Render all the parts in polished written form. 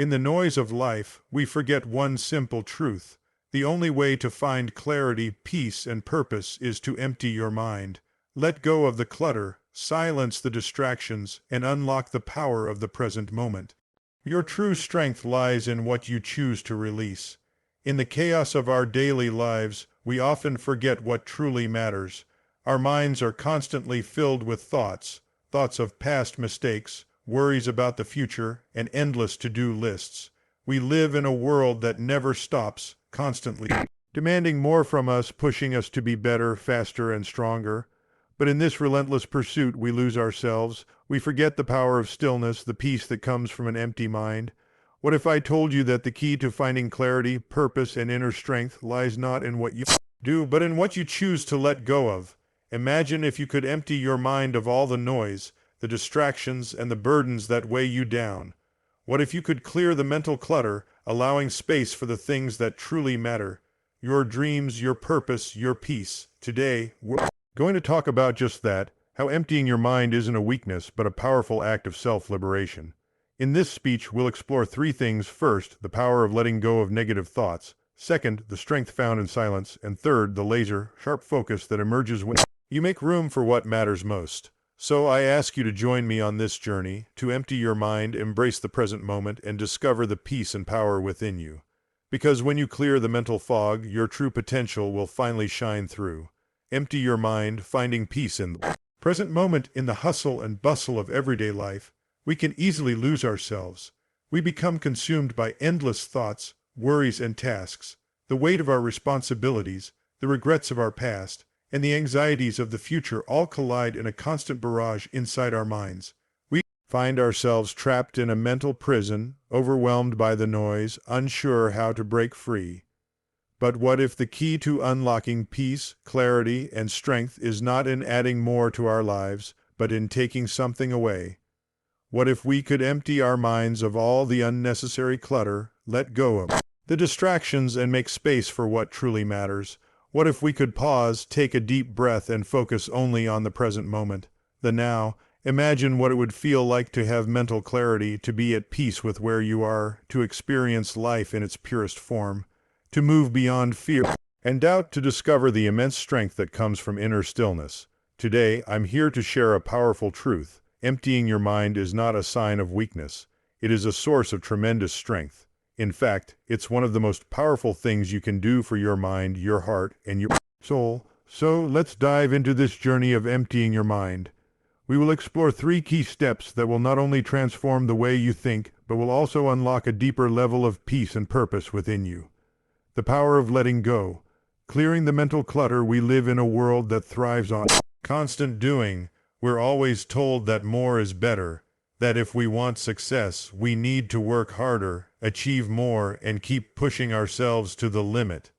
In the noise of life, we forget one simple truth. The only way to find clarity, peace, and purpose is to empty your mind. Let go of the clutter, silence the distractions, and unlock the power of the present moment. Your true strength lies in what you choose to release. In the chaos of our daily lives, we often forget what truly matters. Our minds are constantly filled with thoughts of past mistakes, worries about the future, and endless to-do lists. We live in a world that never stops, constantly demanding more from us, pushing us to be better, faster, and stronger. But in this relentless pursuit, we lose ourselves. We forget the power of stillness, the peace that comes from an empty mind. What if I told you that the key to finding clarity, purpose, and inner strength lies not in what you do, but in what you choose to let go of? Imagine if you could empty your mind of all the noise, the distractions, and the burdens that weigh you down. What if you could clear the mental clutter, allowing space for the things that truly matter? Your dreams, your purpose, your peace. Today, we're going to talk about just that, how emptying your mind isn't a weakness, but a powerful act of self-liberation. In this speech, we'll explore three things. First, the power of letting go of negative thoughts. Second, the strength found in silence. And third, the laser-sharp focus that emerges when you make room for what matters most. So I ask you to join me on this journey, to empty your mind, embrace the present moment, and discover the peace and power within you. Because when you clear the mental fog, your true potential will finally shine through. Empty your mind, finding peace in the present moment. In the hustle and bustle of everyday life, we can easily lose ourselves. We become consumed by endless thoughts, worries, and tasks, the weight of our responsibilities, the regrets of our past, and the anxieties of the future all collide in a constant barrage inside our minds. We find ourselves trapped in a mental prison, overwhelmed by the noise, unsure how to break free. But what if the key to unlocking peace, clarity, and strength is not in adding more to our lives, but in taking something away? What if we could empty our minds of all the unnecessary clutter, let go of the distractions, and make space for what truly matters? What if we could pause, take a deep breath, and focus only on the present moment, the now? Imagine what it would feel like to have mental clarity, to be at peace with where you are, to experience life in its purest form, to move beyond fear and doubt, to discover the immense strength that comes from inner stillness. Today, I'm here to share a powerful truth. Emptying your mind is not a sign of weakness. It is a source of tremendous strength. In fact, it's one of the most powerful things you can do for your mind, your heart, and your soul. So let's dive into this journey of emptying your mind. We will explore three key steps that will not only transform the way you think, but will also unlock a deeper level of peace and purpose within you. The power of letting go. Clearing the mental clutter. We live in a world that thrives on constant doing. We're always told that more is better, that if we want success, we need to work harder, achieve more, and keep pushing ourselves to the limit.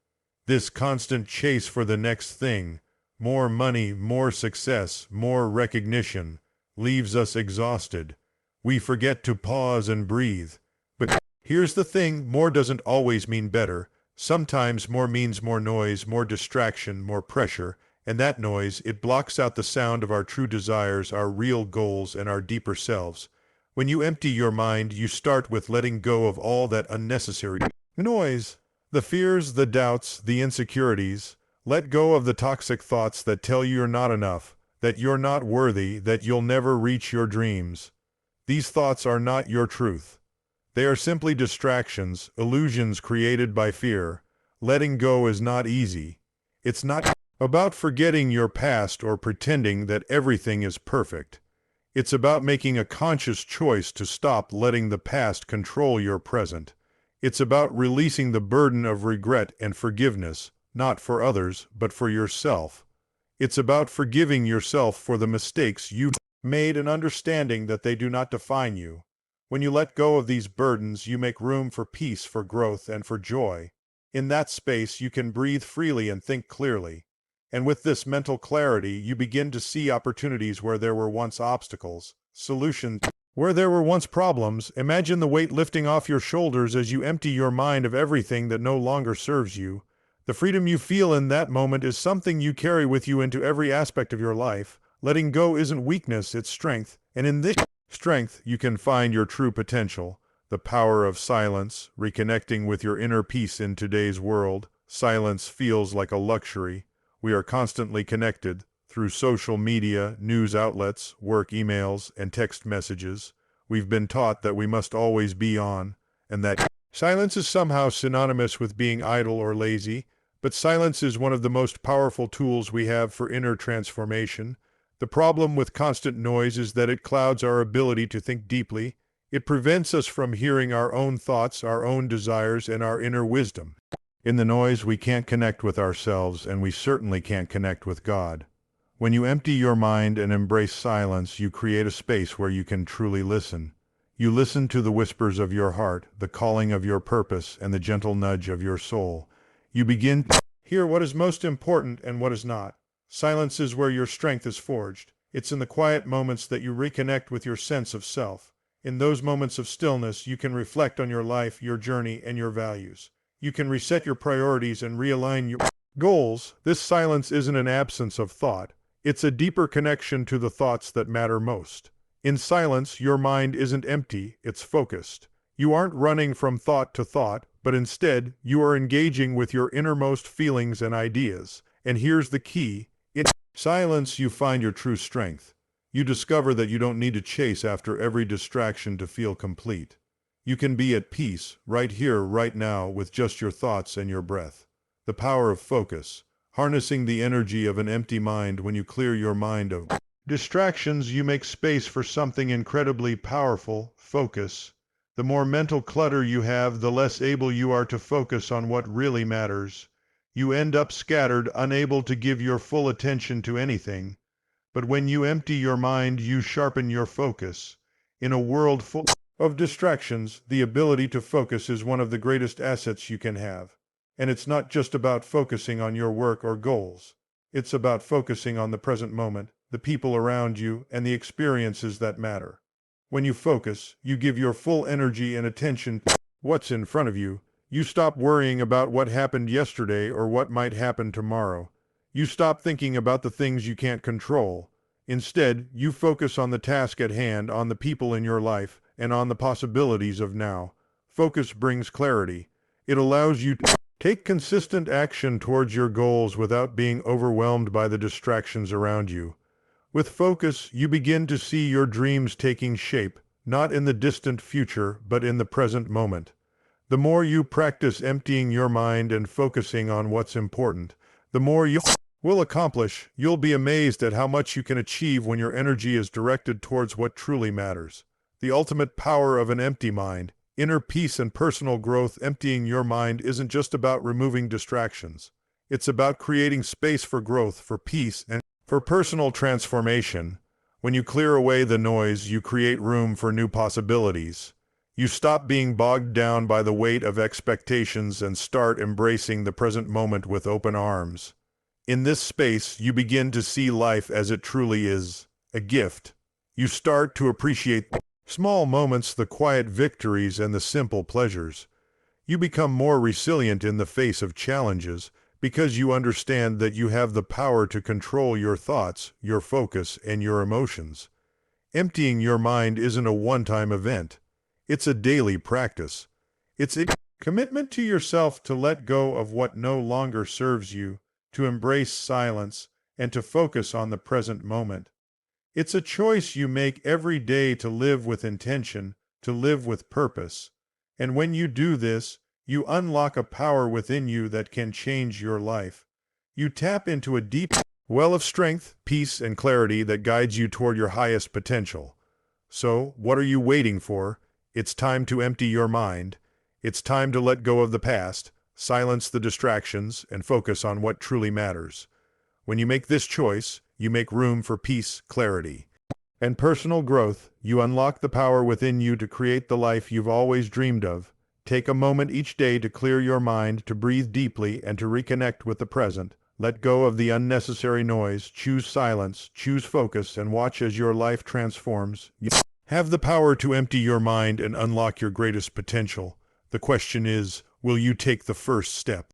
This constant chase for the next thing, more money, more success, more recognition, leaves us exhausted. We forget to pause and breathe. But here's the thing, more doesn't always mean better. Sometimes more means more noise, more distraction, more pressure, and that noise, it blocks out the sound of our true desires, our real goals, and our deeper selves. When you empty your mind, you start with letting go of all that unnecessary noise. The fears, the doubts, the insecurities. Let go of the toxic thoughts that tell you you're not enough, that you're not worthy, that you'll never reach your dreams. These thoughts are not your truth. They are simply distractions, illusions created by fear. Letting go is not easy. It's not about forgetting your past or pretending that everything is perfect. It's about making a conscious choice to stop letting the past control your present. It's about releasing the burden of regret and forgiveness, not for others, but for yourself. It's about forgiving yourself for the mistakes you've made and understanding that they do not define you. When you let go of these burdens, you make room for peace, for growth, and for joy. In that space, you can breathe freely and think clearly. And with this mental clarity, you begin to see opportunities where there were once obstacles, solutions where there were once problems. Imagine the weight lifting off your shoulders as you empty your mind of everything that no longer serves you. The freedom you feel in that moment is something you carry with you into every aspect of your life. Letting go isn't weakness, it's strength. And in this strength, you can find your true potential. The power of silence, reconnecting with your inner peace in today's world. Silence feels like a luxury. We are constantly connected through social media, news outlets, work emails, and text messages. We've been taught that we must always be on, and that silence is somehow synonymous with being idle or lazy. But silence is one of the most powerful tools we have for inner transformation. The problem with constant noise is that it clouds our ability to think deeply. It prevents us from hearing our own thoughts, our own desires, and our inner wisdom. In the noise, we can't connect with ourselves, and we certainly can't connect with God. When you empty your mind and embrace silence, you create a space where you can truly listen. You listen to the whispers of your heart, the calling of your purpose, and the gentle nudge of your soul. You begin to hear what is most important and what is not. Silence is where your strength is forged. It's in the quiet moments that you reconnect with your sense of self. In those moments of stillness, you can reflect on your life, your journey, and your values. You can reset your priorities and realign your goals. This silence isn't an absence of thought. It's a deeper connection to the thoughts that matter most. In silence, your mind isn't empty, it's focused. You aren't running from thought to thought, but instead, you are engaging with your innermost feelings and ideas. And here's the key. In silence, you find your true strength. You discover that you don't need to chase after every distraction to feel complete. You can be at peace, right here, right now, with just your thoughts and your breath. The power of focus. Harnessing the energy of an empty mind. When you clear your mind of distractions, you make space for something incredibly powerful: focus. The more mental clutter you have, the less able you are to focus on what really matters. You end up scattered, unable to give your full attention to anything. But when you empty your mind, you sharpen your focus. In a world full of distractions, the ability to focus is one of the greatest assets you can have. And it's not just about focusing on your work or goals. It's about focusing on the present moment, the people around you, and the experiences that matter. When you focus, you give your full energy and attention to what's in front of you. You stop worrying about what happened yesterday or what might happen tomorrow. You stop thinking about the things you can't control. Instead, you focus on the task at hand, on the people in your life, and on the possibilities of now. Focus brings clarity. It allows you to take consistent action towards your goals without being overwhelmed by the distractions around you. With focus, you begin to see your dreams taking shape, not in the distant future, but in the present moment. The more you practice emptying your mind and focusing on what's important, the more you will accomplish. You'll be amazed at how much you can achieve when your energy is directed towards what truly matters. The ultimate power of an empty mind. Inner peace and personal growth. Emptying your mind isn't just about removing distractions. It's about creating space for growth, for peace, and for personal transformation. When you clear away the noise, you create room for new possibilities. You stop being bogged down by the weight of expectations and start embracing the present moment with open arms. In this space, you begin to see life as it truly is, a gift. You start to appreciate small moments, the quiet victories, and the simple pleasures. You become more resilient in the face of challenges because you understand that you have the power to control your thoughts, your focus, and your emotions. Emptying your mind isn't a one-time event. It's a daily practice. It's a commitment to yourself to let go of what no longer serves you, to embrace silence, and to focus on the present moment. It's a choice you make every day to live with intention, to live with purpose. And when you do this, you unlock a power within you that can change your life. You tap into a deep well of strength, peace, and clarity that guides you toward your highest potential. So, what are you waiting for? It's time to empty your mind. It's time to let go of the past, silence the distractions, and focus on what truly matters. When you make this choice, you make room for peace, clarity, and personal growth. You unlock the power within you to create the life you've always dreamed of. Take a moment each day to clear your mind, to breathe deeply, and to reconnect with the present. Let go of the unnecessary noise, choose silence, choose focus, and watch as your life transforms. You have the power to empty your mind and unlock your greatest potential. The question is, will you take the first step?